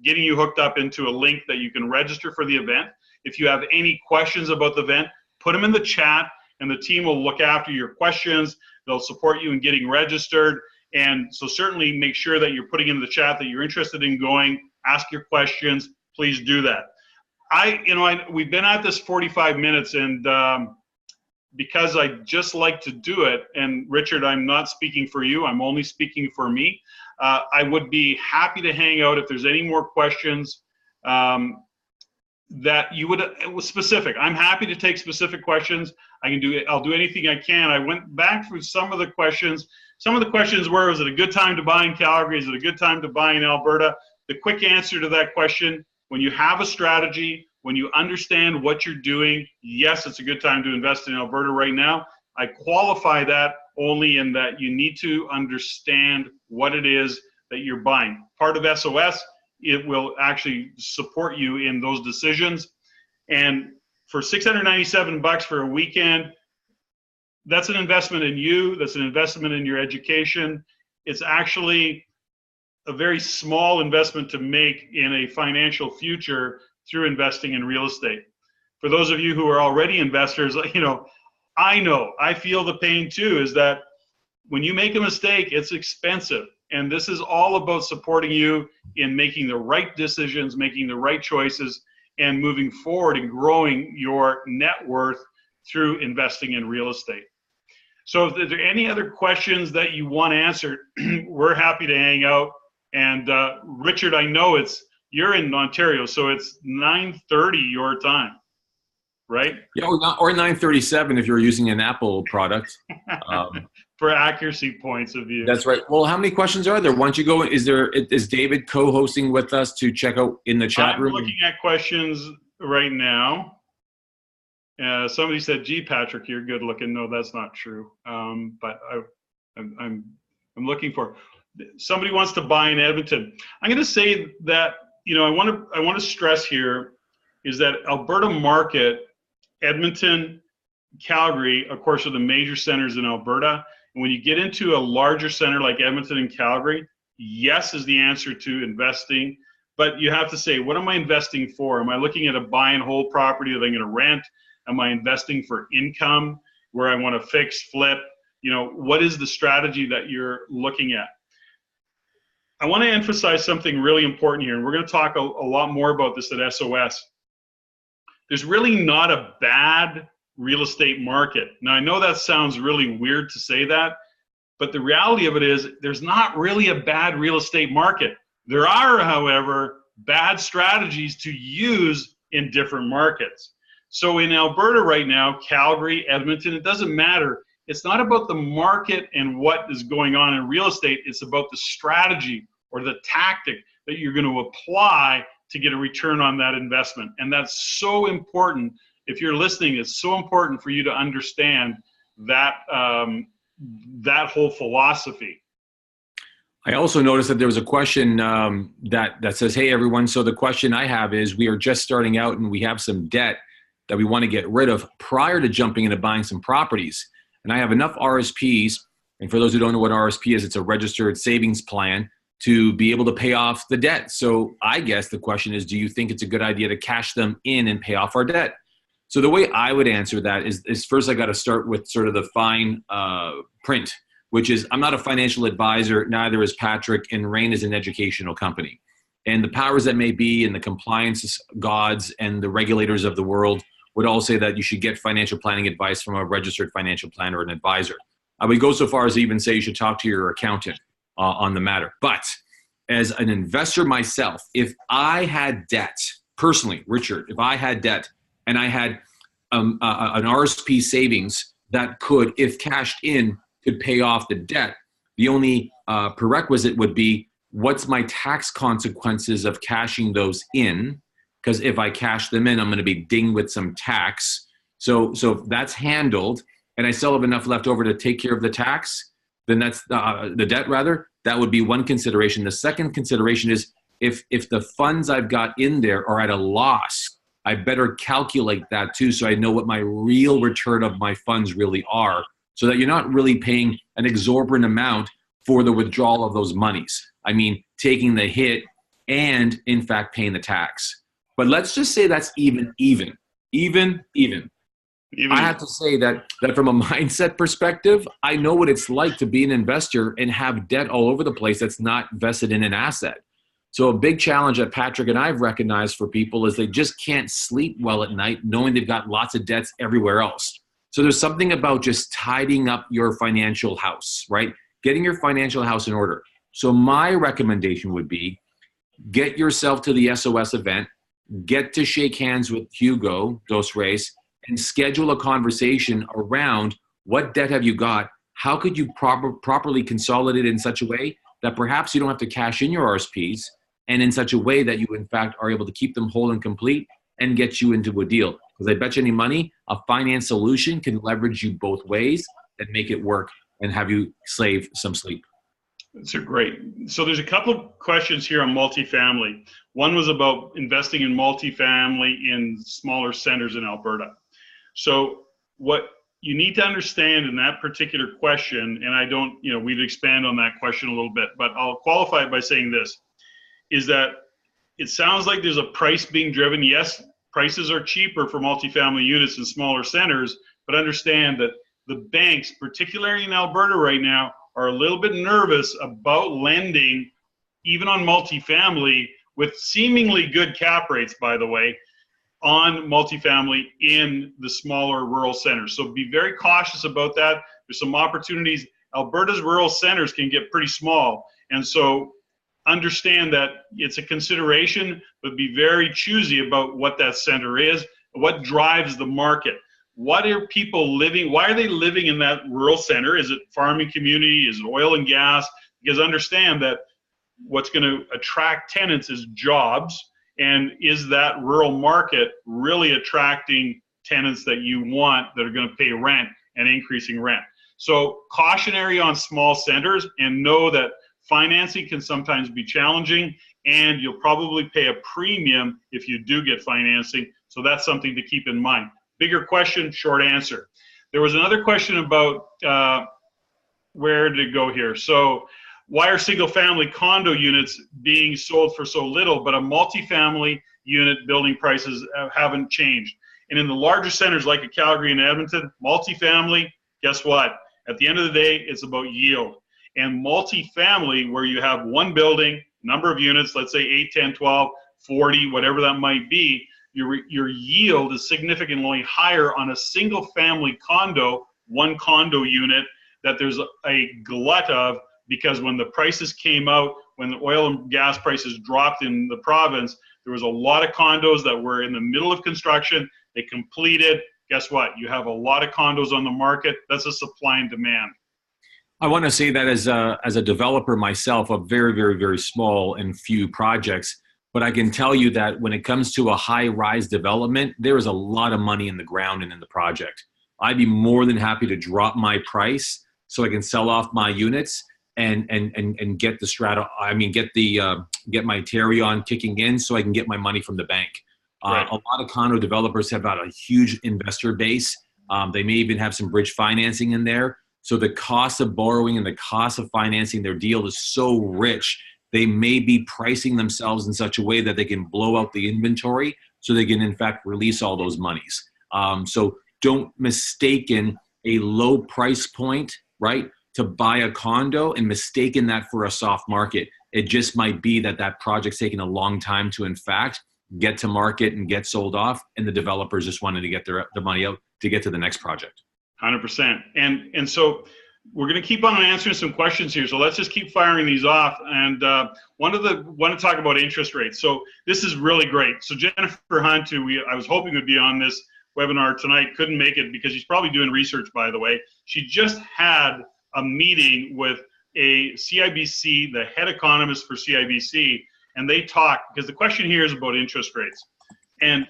getting you hooked up into a link that you can register for the event. If you have any questions about the event, put them in the chat, and the team will look after your questions. They'll support you in getting registered. And so certainly make sure that you're putting in the chat that you're interested in going, ask your questions, please do that. We've been at this 45 minutes, and because I just like to do it, and Richard, I'm not speaking for you, I'm only speaking for me. I would be happy to hang out if there's any more questions that you would, specific. I'm happy to take specific questions. I'll do anything I can. I went back through some of the questions. Some of the questions were, is it a good time to buy in Calgary? Is it a good time to buy in Alberta? The quick answer to that question, when you have a strategy, when you understand what you're doing, yes, it's a good time to invest in Alberta right now. I qualify that only in that you need to understand what it is that you're buying. Part of SOS, it will actually support you in those decisions. And for $697 for a weekend, that's an investment in you. That's an investment in your education. It's actually a very small investment to make in a financial future through investing in real estate. For those of you who are already investors, I feel the pain too, is that when you make a mistake, it's expensive. And this is all about supporting you in making the right decisions, making the right choices, and moving forward and growing your net worth through investing in real estate. So if there are any other questions that you want answered, we're happy to hang out. And Richard, I know you're in Ontario, so it's 9:30 your time, right? Yeah, or 9:37 if you're using an Apple product. For accuracy points of view. That's right. Well, how many questions are there? Why don't you go? Is David co-hosting with us to check out in the chat room? I'm looking at questions right now. Somebody said, "Gee, Patrick, you're good looking." No, that's not true. But I'm looking for. Somebody wants to buy in Edmonton. I'm going to say that I want to stress here is that Alberta market, Edmonton, Calgary, of course, are the major centers in Alberta. And when you get into a larger center like Edmonton and Calgary, yes is the answer to investing. But you have to say, what am I investing for? Am I looking at a buy and hold property that I'm going to rent? Am I investing for income where I want to fix, flip? What is the strategy that you're looking at? I want to emphasize something really important here, and we're going to talk a lot more about this at SOS. There's really not a bad real estate market. Now, I know that sounds really weird to say that, but the reality of it is there's not really a bad real estate market. There are, however, bad strategies to use in different markets. So in Alberta right now, Calgary, Edmonton, it doesn't matter. It's not about the market and what is going on in real estate. It's about the strategy or the tactic that you're going to apply to get a return on that investment. And that's so important. If you're listening, it's so important for you to understand that that whole philosophy. I also noticed that there was a question that says, "Hey everyone, so the question I have is, we are just starting out and we have some debt that we want to get rid of prior to jumping into buying some properties. And I have enough RSPs," and for those who don't know what RSP is, it's a registered savings plan, "to be able to pay off the debt. So I guess the question is, do you think it's a good idea to cash them in and pay off our debt?" So the way I would answer that is first I got to start with sort of the fine print, which is I'm not a financial advisor, neither is Patrick, and RAIN is an educational company. And the powers that may be and the compliance gods and the regulators of the world would all say that you should get financial planning advice from a registered financial planner or an advisor. I would go so far as to even say you should talk to your accountant on the matter. But as an investor myself, if I had debt, personally, Richard, if I had debt and I had an RSP savings that could, if cashed in, could pay off the debt, the only prerequisite would be, what's my tax consequences of cashing those in? Because if I cash them in, I'm going to be dinged with some tax. So if that's handled and I still have enough left over to take care of the tax, then that's the debt rather, that would be one consideration. The second consideration is if the funds I've got in there are at a loss, I better calculate that too, so I know what my real return of my funds really are, so that you're not really paying an exorbitant amount for the withdrawal of those monies. I mean, taking the hit and in fact paying the tax. But let's just say that's even. I have to say that from a mindset perspective, I know what it's like to be an investor and have debt all over the place that's not vested in an asset. So a big challenge that Patrick and I have recognized for people is they just can't sleep well at night knowing they've got lots of debts everywhere else. So there's something about just tidying up your financial house, right? Getting your financial house in order. So my recommendation would be, get yourself to the SOS event, get to shake hands with Hugo Dos Reis, and schedule a conversation around what debt have you got, how could you properly consolidate it in such a way that perhaps you don't have to cash in your RSPs, and in such a way that you in fact are able to keep them whole and complete and get you into a deal. Because I bet you any money, a finance solution can leverage you both ways and make it work and have you save some sleep. It's a great. So there's a couple of questions here on multifamily. One was about investing in multifamily in smaller centers in Alberta. So what you need to understand in that particular question, and I don't, we'd expand on that question a little bit, but I'll qualify it by saying this, is that it sounds like there's a price being driven. Yes, prices are cheaper for multifamily units in smaller centers, but understand that the banks, particularly in Alberta right now, are a little bit nervous about lending, even on multifamily, with seemingly good cap rates, by the way, on multifamily in the smaller rural centers. So be very cautious about that. There's some opportunities. Alberta's rural centers can get pretty small. And so understand that it's a consideration, but be very choosy about what that center is, what drives the market. What are people living? Why are they living in that rural center? Is it farming community? Is it oil and gas? Because understand that what's going to attract tenants is jobs. And is that rural market really attracting tenants that you want that are going to pay rent and increasing rent? So cautionary on small centers, and know that financing can sometimes be challenging, and you'll probably pay a premium if you do get financing. So that's something to keep in mind. Bigger question, short answer. There was another question about where did it go here? So why are single family condo units being sold for so little, but a multifamily unit building prices haven't changed? And in the larger centers like Calgary and Edmonton, multifamily, guess what? At the end of the day, it's about yield. And multifamily, where you have one building, number of units, let's say 8, 10, 12, 40, whatever that might be, your yield is significantly higher on a single family condo, one condo unit, that there's a glut of, because when the prices came out, when the oil and gas prices dropped in the province, there was a lot of condos that were in the middle of construction. They completed. Guess what? You have a lot of condos on the market. That's a supply and demand. I want to say that as a developer myself of very, very, very small and few projects, but I can tell you that when it comes to a high-rise development, there is a lot of money in the ground and in the project. I'd be more than happy to drop my price so I can sell off my units and get the strata. I mean, get my Terry on kicking in so I can get my money from the bank. Right. A lot of condo developers have got a huge investor base. They may even have some bridge financing in there. So the cost of borrowing and the cost of financing their deal is so rich, they may be pricing themselves in such a way that they can blow out the inventory so they can, in fact, release all those monies. So don't mistaken a low price point, right, to buy a condo and mistaken that for a soft market. It just might be that that project's taking a long time to, in fact, get to market and get sold off, and the developers just wanted to get their money out to get to the next project. 100%. And so we're going to keep on answering some questions here. So let's just keep firing these off. And want to talk about interest rates. So this is really great. So Jennifer Hunt, who I was hoping would be on this webinar tonight, couldn't make it because she's probably doing research, by the way. She just had a meeting with a CIBC, the head economist for CIBC, and they talked, because the question here is about interest rates. And,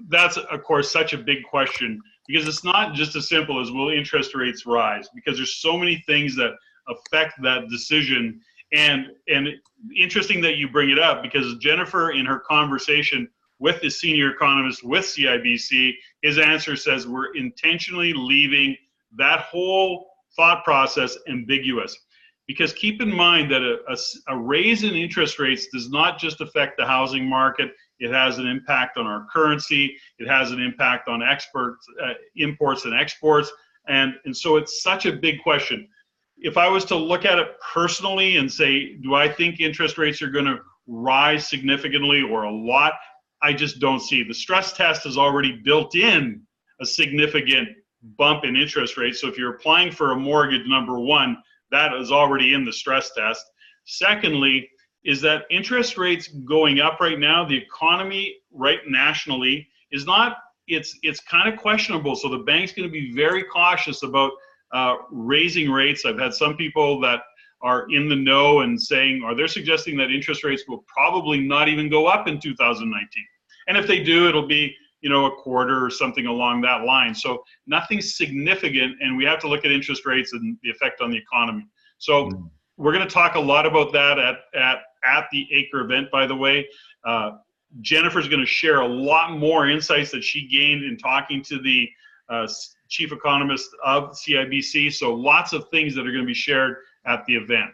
that's, of course, such a big question, because it's not just as simple as will interest rates rise, because there's so many things that affect that decision. And interesting that you bring it up, because Jennifer, in her conversation with the senior economist with CIBC, his answer says we're intentionally leaving that whole thought process ambiguous. Because keep in mind that a raise in interest rates does not just affect the housing market. It has an impact on our currency. It has an impact on imports and exports. And so it's such a big question. If I was to look at it personally and say, do I think interest rates are going to rise significantly or a lot? I just don't see. The stress test has already built in a significant bump in interest rates. So if you're applying for a mortgage, number one, that is already in the stress test. Secondly, is that interest rates going up right now, the economy right nationally is not, it's kind of questionable. So the bank's going to be very cautious about raising rates. I've had some people that are in the know and saying, or they're suggesting that interest rates will probably not even go up in 2019. And if they do, it'll be, a quarter or something along that line. So nothing significant, and we have to look at interest rates and the effect on the economy. So we're going to talk a lot about that at the Acre event, by the way. Jennifer's going to share a lot more insights that she gained in talking to the chief economist of CIBC. So lots of things that are going to be shared at the event.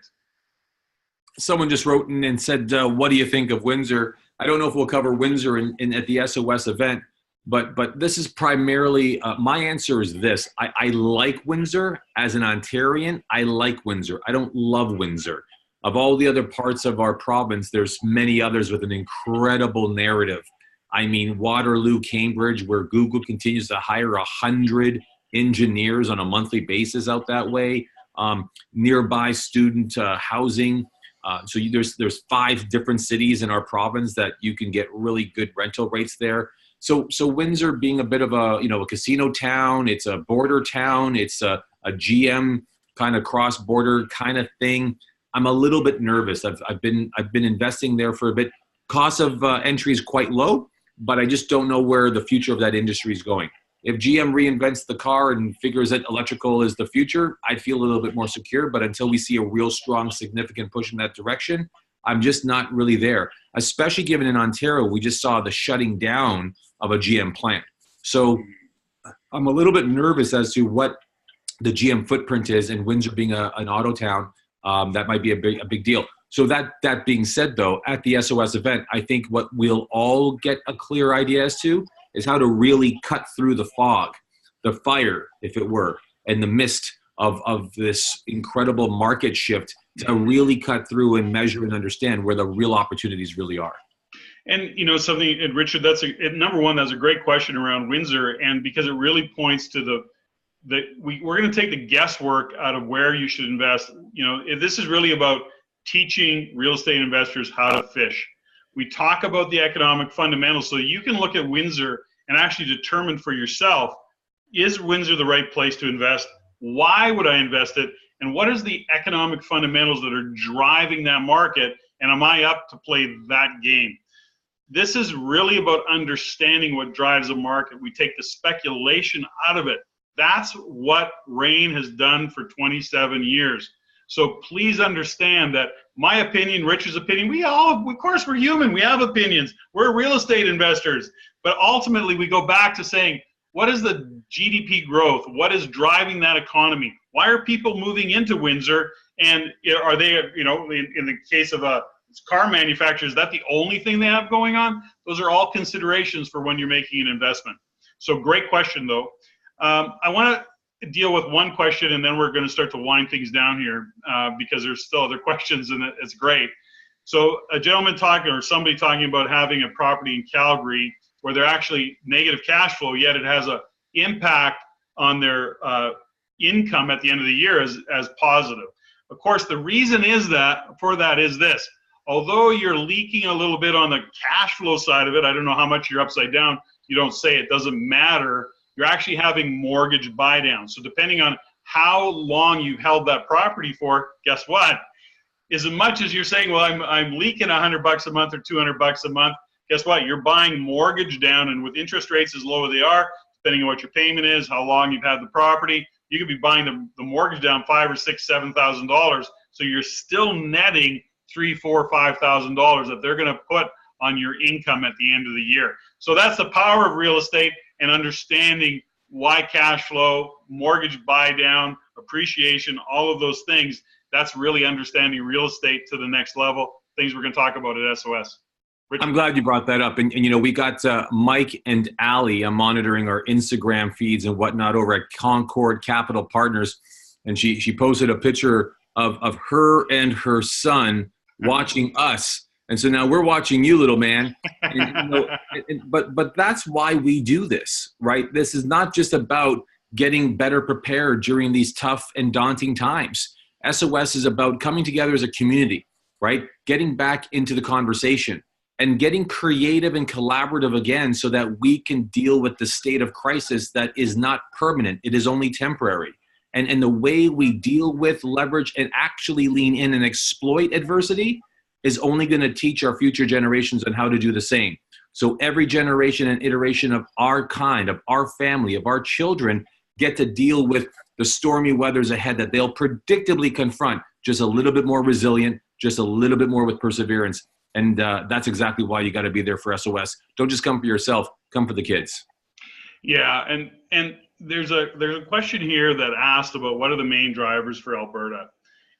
Someone just wrote in and said, what do you think of Windsor? I don't know if we'll cover Windsor at the SOS event, but this is primarily, my answer is this. I like Windsor as an Ontarian. I like Windsor. I don't love Windsor. Of all the other parts of our province, there's many others with an incredible narrative. I mean, Waterloo, Cambridge, where Google continues to hire 100 engineers on a monthly basis out that way. Nearby student housing. So there's 5 different cities in our province that you can get really good rental rates there. So Windsor being a bit of a casino town, it's a border town, it's a GM kind of cross-border kind of thing. I'm a little bit nervous. I've been investing there for a bit. Cost of entry is quite low, but I just don't know where the future of that industry is going. If GM reinvents the car and figures that electrical is the future, I'd feel a little bit more secure. But until we see a real strong, significant push in that direction, I'm just not really there, especially given in Ontario, we just saw the shutting down of a GM plant. So I'm a little bit nervous as to what the GM footprint is, and Windsor being an auto town, that might be a big deal. So that being said, though, at the SOS event, I think what we'll all get a clear idea as to is how to really cut through the fog, the fire, if it were, and the mist of this incredible market shift to really cut through and measure and understand where the real opportunities really are. And, something, and Richard, number one, that's a great question around Windsor, and because it really points to we're going to take the guesswork out of where you should invest. This is really about teaching real estate investors how to fish. We talk about the economic fundamentals so you can look at Windsor and actually determine for yourself, is Windsor the right place to invest? Why would I invest it? And what is the economic fundamentals that are driving that market? And am I up to play that game? This is really about understanding what drives a market. We take the speculation out of it. That's what REIN has done for 27 years. So please understand that my opinion, Richard's opinion, of course we're human, we have opinions. We're real estate investors. But ultimately we go back to saying, what is the GDP growth? What is driving that economy? Why are people moving into Windsor? And are they, in the case of a car manufacturer, is that the only thing they have going on? Those are all considerations for when you're making an investment. So great question, though. I want to deal with one question, and then we're going to start to wind things down here because there's still other questions, and it's great. So a gentleman somebody talking about having a property in Calgary where they're actually negative cash flow, yet it has an impact on their income at the end of the year as positive. Of course, the reason for that is this. Although you're leaking a little bit on the cash flow side of it, I don't know how much you're upside down, you don't say, it doesn't matter. You're actually having mortgage buy down. So depending on how long you've held that property for, guess what? As much as you're saying, well, I'm leaking $100 a month or $200 a month, guess what? You're buying mortgage down, and with interest rates as low as they are, depending on what your payment is, how long you've had the property, you could be buying the mortgage down $5,000 or $6,000, $7,000. So you're still netting $3,000, $4,000, $5,000 that they're going to put on your income at the end of the year. So that's the power of real estate and understanding why cash flow, mortgage buy down, appreciation, all of those things. That's really understanding real estate to the next level. Things we're going to talk about at SOS. Richard? I'm glad you brought that up. And we got Mike and Allie monitoring our Instagram feeds and whatnot over at Concord Capital Partners. And she posted a picture of her and her son watching us. And so now we're watching you, little man. And, but that's why we do this, right? This is not just about getting better prepared during these tough and daunting times. SOS is about coming together as a community, right? Getting back into the conversation and getting creative and collaborative again so that we can deal with the state of crisis that is not permanent. It is only temporary. And the way we deal with, leverage, and actually lean in and exploit adversity is only going to teach our future generations on how to do the same. So every generation and iteration of our kind, of our family, of our children get to deal with the stormy weathers ahead that they'll predictably confront, just a little bit more resilient, just a little bit more with perseverance. And that's exactly why you got to be there for SOS. Don't just come for yourself, come for the kids. Yeah, and there's a question here that asked about what are the main drivers for Alberta.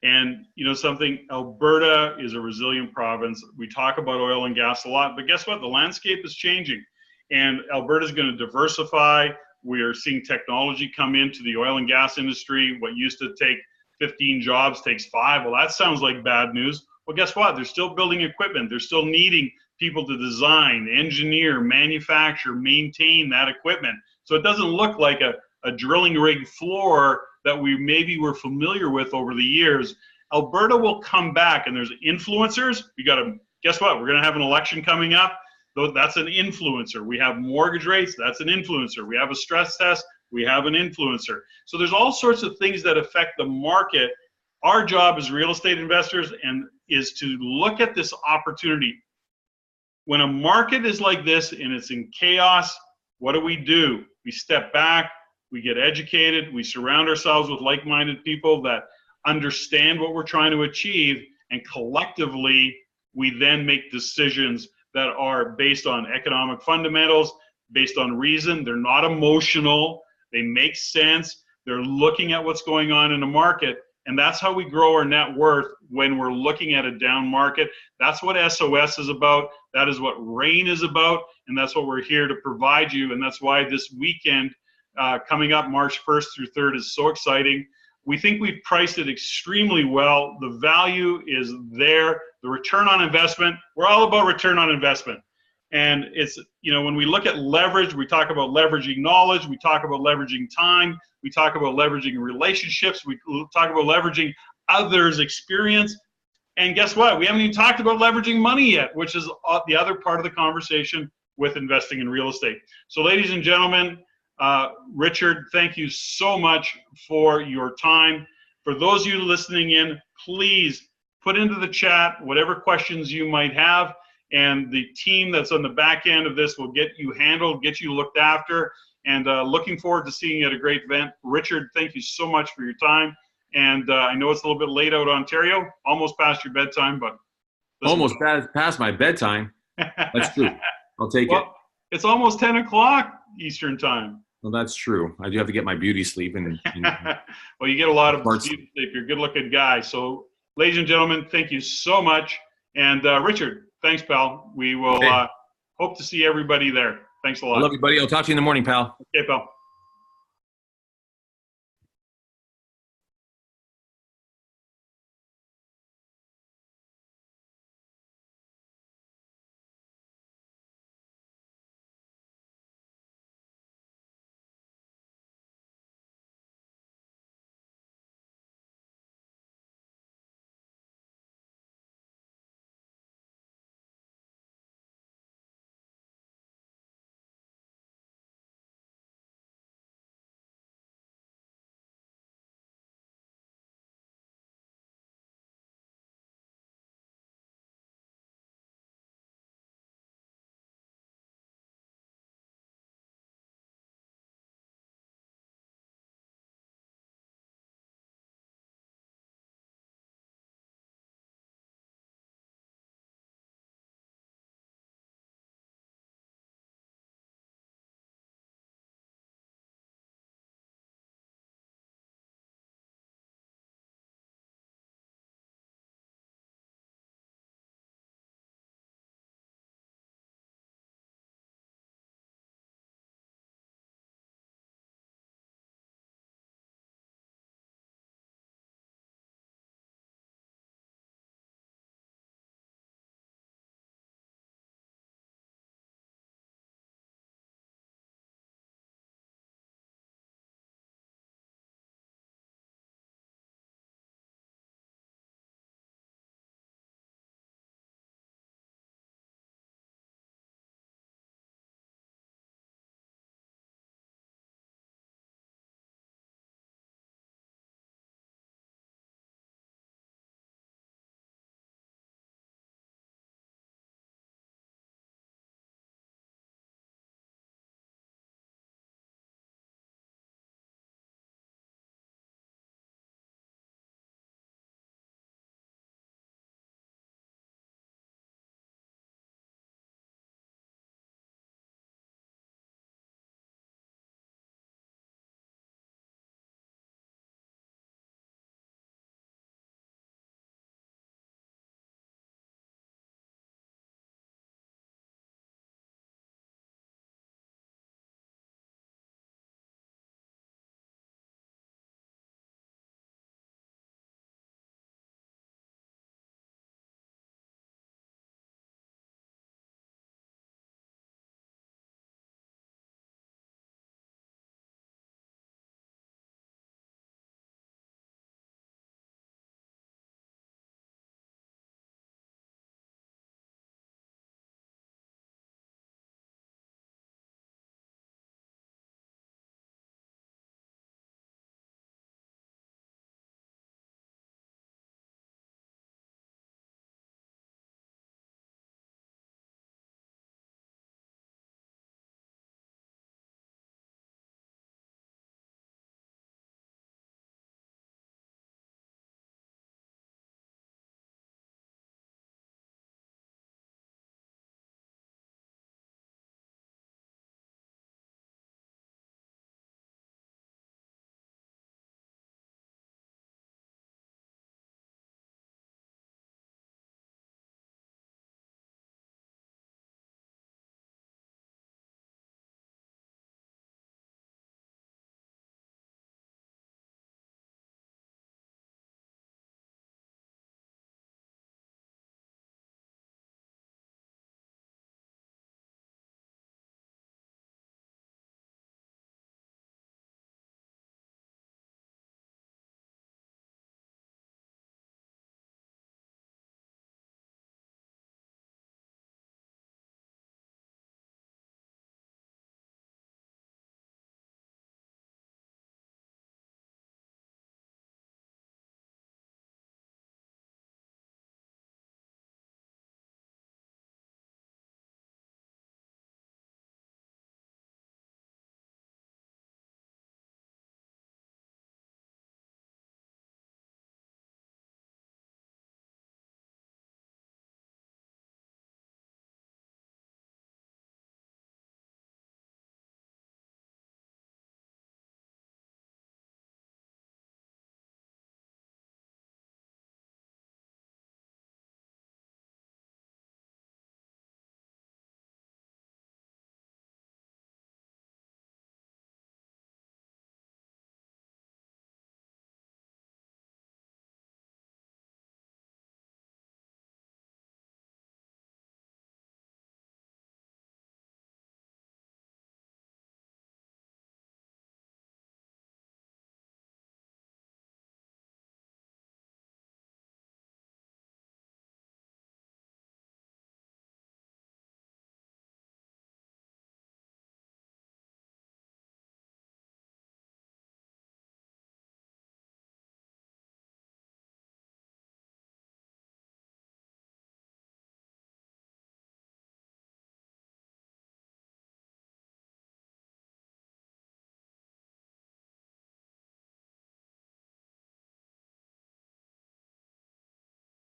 And something, Alberta is a resilient province. We talk about oil and gas a lot, but guess what? The landscape is changing, and Alberta is going to diversify. We are seeing technology come into the oil and gas industry. What used to take 15 jobs takes 5. Well, that sounds like bad news. Well, guess what? They're still building equipment. They're still needing people to design, engineer, manufacture, maintain that equipment. So it doesn't look like a drilling rig floor that we maybe were familiar with over the years. Alberta will come back, and there's influencers. You got to, guess what? We're going to have an election coming up. That's an influencer. We have mortgage rates. That's an influencer. We have a stress test. We have an influencer. So there's all sorts of things that affect the market. Our job as real estate investors is to look at this opportunity. When a market is like this and it's in chaos, what do? We step back, we get educated, we surround ourselves with like-minded people that understand what we're trying to achieve, and collectively we then make decisions that are based on economic fundamentals, based on reason. They're not emotional. They make sense. They're looking at what's going on in the market, and that's how we grow our net worth when we're looking at a down market. That's what SOS is about. That is what RAIN is about, and that's what we're here to provide you. And that's why this weekend coming up March 1st through 3rd is so exciting. We think we've priced it extremely well. The value is there. The return on investment, we're all about return on investment. And it's, when we look at leverage, we talk about leveraging knowledge, we talk about leveraging time, we talk about leveraging relationships, we talk about leveraging others' experience. And guess what? We haven't even talked about leveraging money yet, which is the other part of the conversation with investing in real estate. So ladies and gentlemen, Richard, thank you so much for your time. For those of you listening in, please put into the chat whatever questions you might have, and the team that's on the back end of this will get you handled, get you looked after, and looking forward to seeing you at a great event. Richard, thank you so much for your time. And I know it's a little bit late out in Ontario, almost past your bedtime, but almost past my bedtime. That's true. I'll take it. It's almost 10 o'clock Eastern time. Well, that's true. I do have to get my beauty sleep. And well, you get a lot of beauty sleep. You're a good-looking guy. So, ladies and gentlemen, thank you so much. And Richard, thanks, pal. We will hope to see everybody there. Thanks a lot. I love you, buddy. I'll talk to you in the morning, pal. Okay, pal.